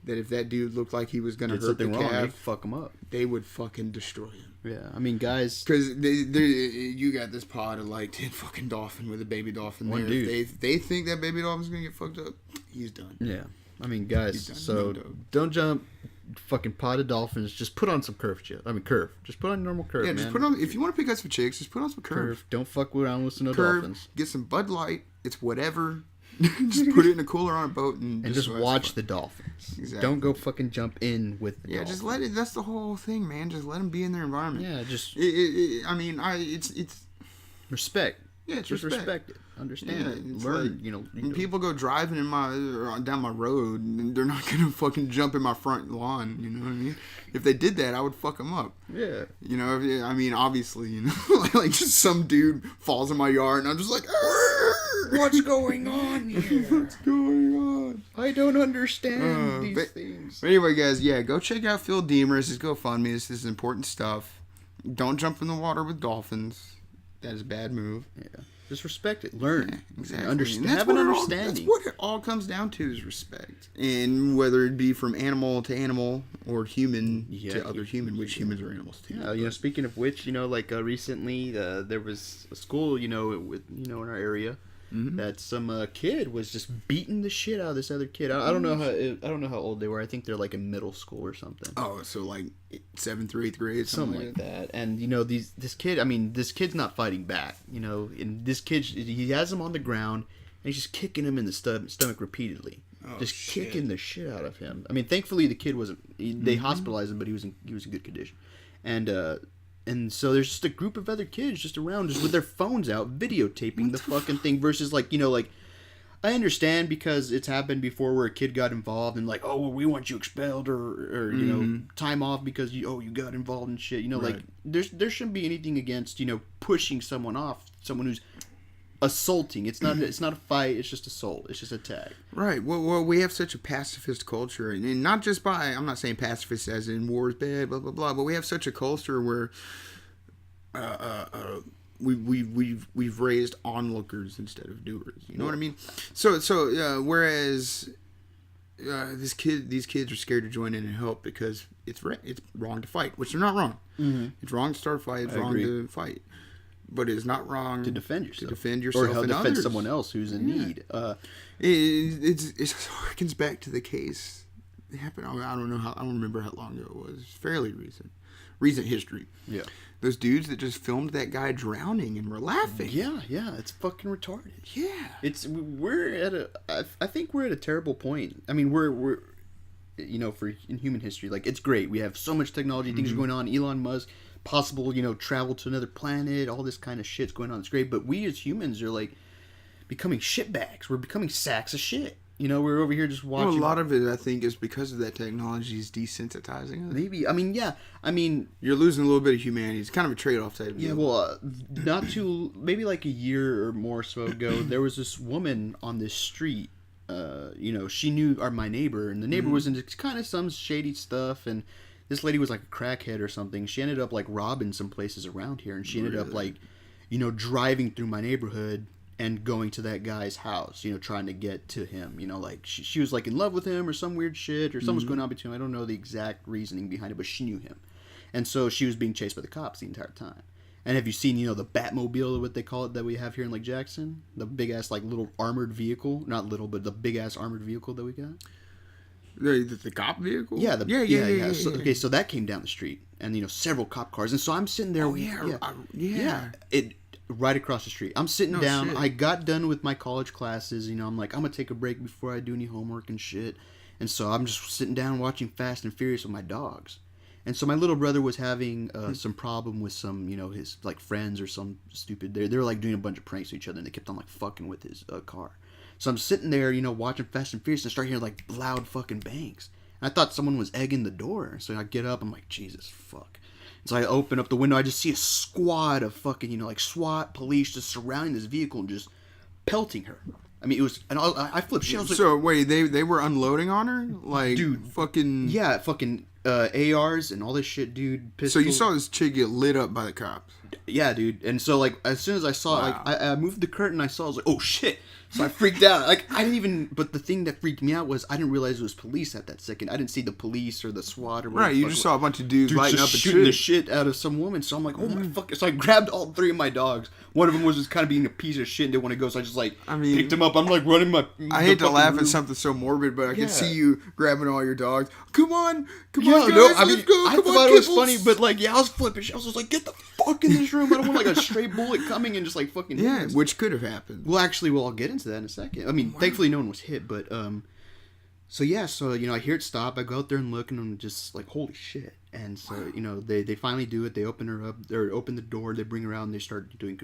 that if that dude looked like he was going to hurt the calf, fuck him up. They would fucking destroy him. Yeah, I mean, guys, because you got this pod of like 10 fucking dolphin with a baby dolphin. One there. dude. If they think that baby dolphin's gonna get fucked up, he's done. Yeah, I mean, guys, so don't jump. Fucking pot of dolphins. Just put on some curve shit. Curve. Just put on normal curve. Yeah, just put on. If you want to pick up some chicks, just put on some curve. Don't fuck around with some dolphins. Get some Bud Light. It's whatever. Just put it in a cooler on a boat and just watch the dolphins. Exactly. Don't go fucking jump in with the dolphins. Just let it. That's the whole thing, man. Just let them be in their environment. Yeah, just. It's respect. Yeah, it's just respect it. Understand it. Learn. Like, when people go driving down my road, and they're not gonna fucking jump in my front lawn. You know what I mean? If they did that, I would fuck them up. Yeah. Obviously, like just some dude falls in my yard, and I'm just like, what's going on here? What's going on? I don't understand these things. But anyway, guys, go check out Phil Deemer's. His GoFundMe. This is important stuff. Don't jump in the water with dolphins. That is a bad move. Yeah. Just respect it. Learn. Yeah, exactly. Understand. Have an understanding. That's what it all comes down to is respect. And whether it be from animal to animal or human to other human, which humans are animals too. Yeah, speaking of which, like recently there was a school, in our area that some kid was just beating the shit out of this other kid. I don't know how old they were. I think they're like in middle school or something. Oh, so like 7th or 8th grade, something like that. And this kid's not fighting back. And this kid, he has him on the ground and he's just kicking him in the stomach repeatedly. Kicking the shit out of him. I mean, thankfully the kid wasn't. They hospitalized him, but he was in good condition. And so there's just a group of other kids just around, just with their phones out, videotaping the fucking thing. Versus I understand because it's happened before where a kid got involved and like, oh, well, we want you expelled or time off because you got involved in shit. Right. Like there shouldn't be anything against pushing someone off, someone who's assaulting. It's not a fight. It's just assault. It's just attack. Right. Well, we have such a pacifist culture, and not just I'm not saying pacifist as in war is bad, blah blah blah. But we have such a culture where we've raised onlookers instead of doers. You know what I mean? So whereas these kids are scared to join in and help because it's wrong to fight, which they're not wrong. Mm-hmm. It's wrong to start a fight. It's wrong to fight. But it's not wrong to defend yourself. Or help defend others. Someone else who's in need. It harkens back to the case. It happened. I don't remember how long ago it was. Fairly recent history. Yeah. Those dudes that just filmed that guy drowning and were laughing. Yeah. It's fucking retarded. Yeah. I think we're at a terrible point. I mean, we're in human history, like it's great. We have so much technology, things going on. Elon Musk. Possible, travel to another planet, all this kind of shit's going on. It's great, but we as humans are like becoming shitbags. We're becoming sacks of shit. We're over here just watching. Well, a lot of it, I think, is because of that technology is desensitizing us. Maybe. I mean, yeah. I mean, you're losing a little bit of humanity. It's kind of a trade-off type. Yeah. Well, maybe like a year or more so ago, there was this woman on this street. She knew my neighbor, and the neighbor was into kind of some shady stuff, and this lady was like a crackhead or something. She ended up like robbing some places around here, and she ended up like, driving through my neighborhood and going to that guy's house, trying to get to him. Like she was like in love with him or some weird shit or something was going on between them. I don't know the exact reasoning behind it, but she knew him. And so she was being chased by the cops the entire time. And have you seen, the Batmobile, what they call it, that we have here in Lake Jackson? The big-ass, like, little armored vehicle. Not little, but the big-ass armored vehicle that we got. The cop vehicle? Yeah. Yeah. So that came down the street, and several cop cars, and so I'm sitting there. It right across the street. I'm sitting down. Shit. I got done with my college classes. I'm like, I'm gonna take a break before I do any homework and shit. And so I'm just sitting down watching Fast and Furious with my dogs. And so my little brother was having some problem with some, his like friends or some stupid. They were like doing a bunch of pranks to each other, and they kept on like fucking with his car. So I'm sitting there, watching Fast and Furious, and I start hearing like loud fucking bangs. And I thought someone was egging the door. So I get up, I'm like, Jesus fuck. And so I open up the window, I just see a squad of fucking, like SWAT police just surrounding this vehicle and just pelting her. I mean, it was, and I flipped shit. So wait, they were unloading on her, like, dude, fucking, yeah, fucking ARs and all this shit, dude. Pistols. So you saw this chick get lit up by the cops. Yeah, dude. And so like as soon as I saw it, like I moved the curtain, I saw, I was like, oh shit. So I freaked out. Like I didn't even. But the thing that freaked me out was I didn't realize it was police at that second. I didn't see the police or the SWAT or whatever. Right, you just saw a bunch of dudes lighting up and shooting the shit out of some woman. So I'm like, oh my fuck. So I grabbed all three of my dogs. One of them was just kind of being a piece of shit and didn't want to go. So I just like picked him up. I'm like running my. I hate to laugh at something so morbid, but I can see you grabbing all your dogs. Come on, guys, let's go. I thought it was funny, but like, I was flipping. I was just like, get the fuck in this room. I don't want like a stray bullet coming and just like fucking. Yeah, which could have happened. Well, actually, I'll get into that in a second. I mean, thankfully no one was hit, but so I hear it stop. I go out there and look, and I'm just like, holy shit. And so they finally do it. They open her up, or open the door. They bring her out, and they start doing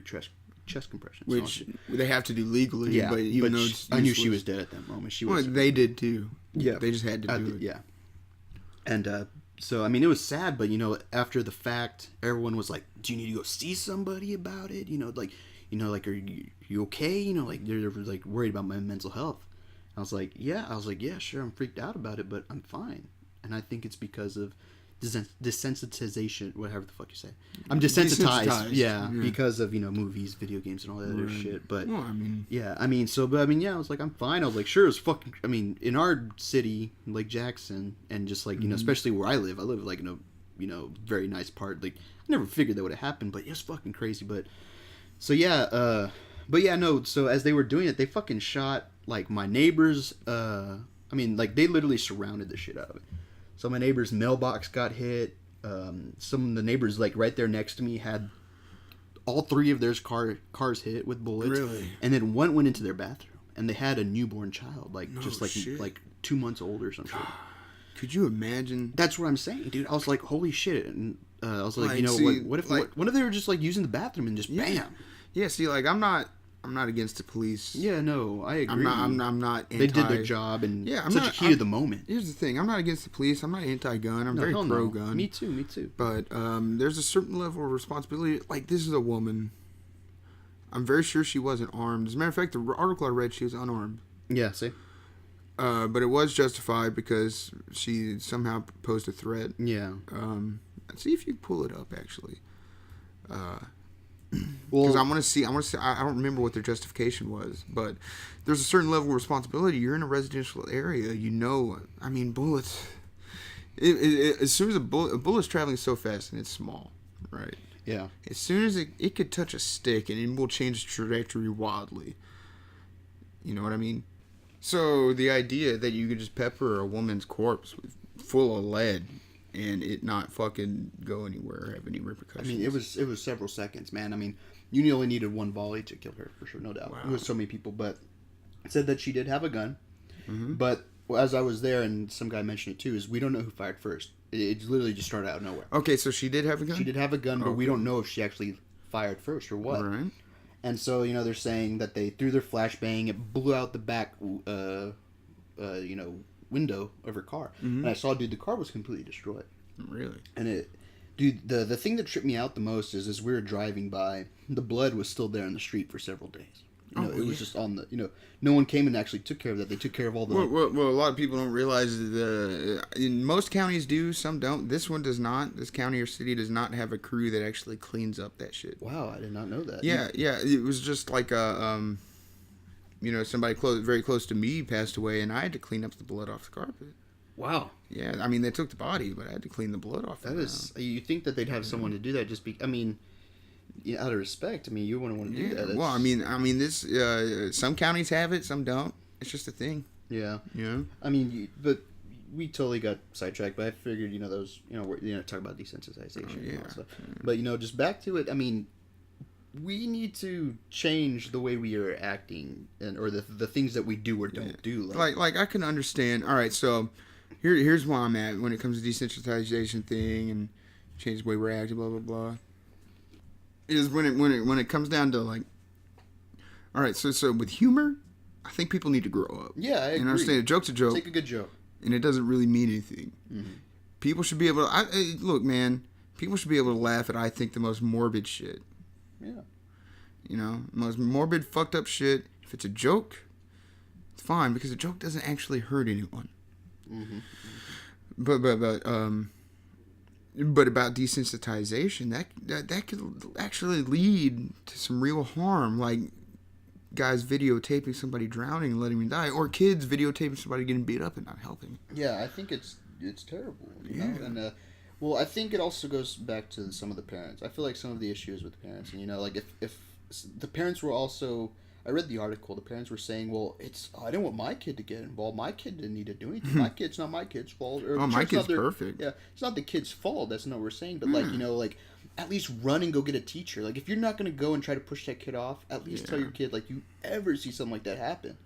chest compressions, which they have to do legally. Yeah, but even though I knew she was dead at that moment. They did too. Yeah, they just had to do it. Yeah, and so I mean, it was sad, but after the fact, everyone was like, "Do you need to go see somebody about it?" Like, are you okay? Like they're like worried about my mental health. I was like, yeah, sure, I'm freaked out about it, but I'm fine. And I think it's because of desensitization, whatever the fuck you say. I'm desensitized, yeah, because of movies, video games, and all that other shit. But well, I mean, yeah, I mean, I was like, I'm fine. I was like, sure, it's fucking. I mean, in our city, like Jackson, and just like especially where I live like in a very nice part. Like, I never figured that would have happened, but it was fucking crazy. But so yeah, no. So as they were doing it, they fucking shot like my neighbors. I mean, like, they literally surrounded the shit out of it. So my neighbor's mailbox got hit. Some of the neighbors, like, right there next to me had all 3 of their cars hit with bullets. Really? And then one went into their bathroom. And they had a newborn child, like, No just, like, shit. like 2 months old or something. Could you imagine? That's what I'm saying, dude. I was like, holy shit. And I was like, see, what if they were just, like, using the bathroom and just bam? Yeah, see, like, I'm not against the police. Yeah, no, I agree. I'm not anti... They did their job, and I'm such not, a heat of the moment. Here's the thing. I'm not against the police. I'm not anti-gun. I'm very pro-gun. No. Me too. But there's a certain level of responsibility. Like, this is a woman. I'm very sure she wasn't armed. As a matter of fact, the article I read, she was unarmed. Yeah, see? But it was justified because she somehow posed a threat. Yeah. See if you pull it up, actually. Well, because I want to see. I don't remember what their justification was, but there's a certain level of responsibility. You're in a residential area. I mean, bullets. As soon as a bullet's traveling so fast and it's small, right? Yeah. As soon as it could touch a stick and it will change the trajectory wildly. You know what I mean? So the idea that you could just pepper a woman's corpse full of lead and it not fucking go anywhere or have any repercussions. I mean, it was several seconds, man. I mean, you only needed one volley to kill her, for sure, no doubt. Wow. It was so many people, but it said that she did have a gun. Mm-hmm. But as I was there, and some guy mentioned it too, is we don't know who fired first. It literally just started out of nowhere. Okay, so she did have a gun? She did have a gun, but we don't know if she actually fired first or what. Right. And so, they're saying that they threw their flashbang, it blew out the back, window of her car. Mm-hmm. And I saw, dude, the car was completely destroyed. Really? And the thing that tripped me out the most is as we were driving by, the blood was still there in the street for several days. It was just on the, no one came and actually took care of that. They took care of all the... Well, a lot of people don't realize in most counties do, some don't. This one does not. This county or city does not have a crew that actually cleans up that shit. Wow, I did not know that. Yeah. It was just like somebody very close to me passed away, and I had to clean up the blood off the carpet. Wow. Yeah, I mean, they took the body, but I had to clean the blood off. You think that they'd have someone to do that out of respect, you wouldn't want to do that. Well, I mean, this some counties have it, some don't. It's just a thing. Yeah. Yeah. I mean, but we totally got sidetracked. But I figured, those, we're talk about desensitization and all stuff. But just back to it. I mean, we need to change the way we are acting or the things that we do or don't do. Like I can understand. All right, so here's where I'm at when it comes to desensitization thing and change the way we're acting. Blah blah blah. Is when it comes down to like, all right, so with humor, I think people need to grow up. Yeah, I agree. And understand a joke's a joke. Take a good joke, and it doesn't really mean anything. Mm-hmm. People should be able to. Look, man, people should be able to laugh at the most morbid shit. Yeah. Most morbid, fucked up shit. If it's a joke, it's fine because a joke doesn't actually hurt anyone. Mm-hmm. But about desensitization, that could actually lead to some real harm, like guys videotaping somebody drowning and letting him die, or kids videotaping somebody getting beat up and not helping. Yeah, I think it's terrible. You know? And I think it also goes back to some of the parents. I feel like some of the issues with the parents, and like if the parents were also. I read the article. The parents were saying, "Well, I didn't want my kid to get involved. My kid didn't need to do anything. My kid's not my kid's fault. Or, my kid's perfect. Yeah, it's not the kid's fault. That's not what we're saying. But like at least run and go get a teacher. Like if you're not gonna go and try to push that kid off, at least tell your kid like you ever see something like that happen.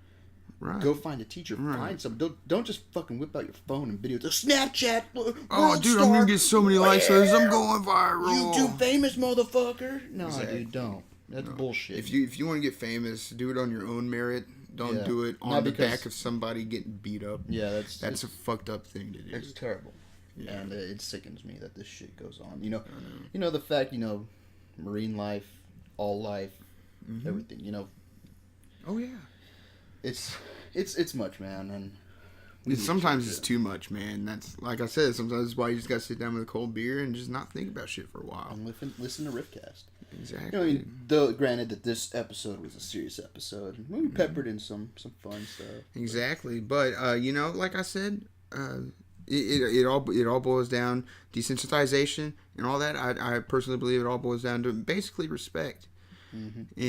Right. Go find a teacher. Right. Find some. Don't just fucking whip out your phone and video. The Snapchat. Oh, dude, I'm gonna get so many likes. I'm going viral. YouTube famous motherfucker. No, dude, don't. That's bullshit. If you want to get famous, do it on your own merit. Don't do it on the back of somebody getting beat up. Yeah, that's a fucked up thing to do. It's terrible. Yeah. And it sickens me that this shit goes on. The fact, marine life, all life, everything, Oh yeah. It's much, man, and Sometimes it's too much, man. That's like I said. Sometimes it's why you just gotta sit down with a cold beer and just not think about shit for a while. And listen to Riff Cast. Exactly. You know, I mean, though, granted that this episode was a serious episode, we peppered in some fun stuff. Exactly, but you know, like I said, it all boils down desensitization and all that. I personally believe it all boils down to basically respect. Mm-hmm.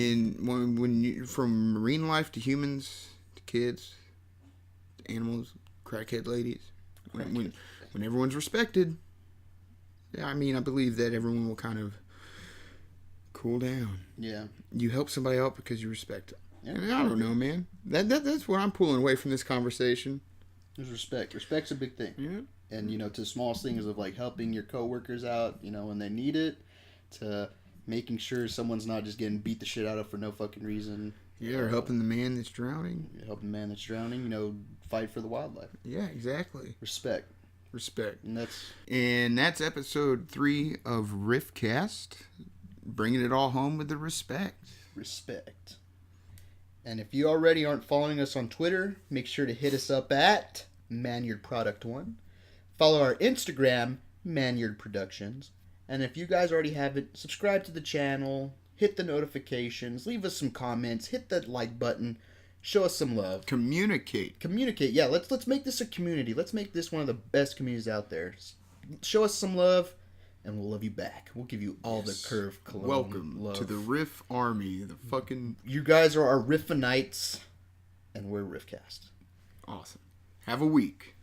And when you, from marine life to humans to kids, to animals, crackhead ladies, when everyone's respected, yeah, I mean, I believe that everyone will kind of cool down. Yeah. You help somebody out because you respect them. Yeah. And I don't know, man. That's what I'm pulling away from this conversation. There's respect. Respect's a big thing. Yeah. And, you know, to small things of, like, helping your coworkers out, you know, when they need it, to making sure someone's not just getting beat the shit out of for no fucking reason. Yeah, or helping the man that's drowning. Helping the man that's drowning, you know, fight for the wildlife. Yeah, exactly. Respect. And And that's episode 3 of Riff Cast. Bringing it all home with the respect. Respect. And if you already aren't following us on Twitter, make sure to hit us up at ManyardProduct1. Follow our Instagram, Manyard Productions. And if you guys already have it, subscribe to the channel, hit the notifications, leave us some comments, hit that like button, show us some love. Communicate. Yeah, let's make this a community. Let's make this one of the best communities out there. Show us some love, and we'll love you back. We'll give you all the curve cologne. Welcome love. to the Riff Army. The fucking... You guys are our Riffinites, and we're Riffcast. Awesome. Have a week.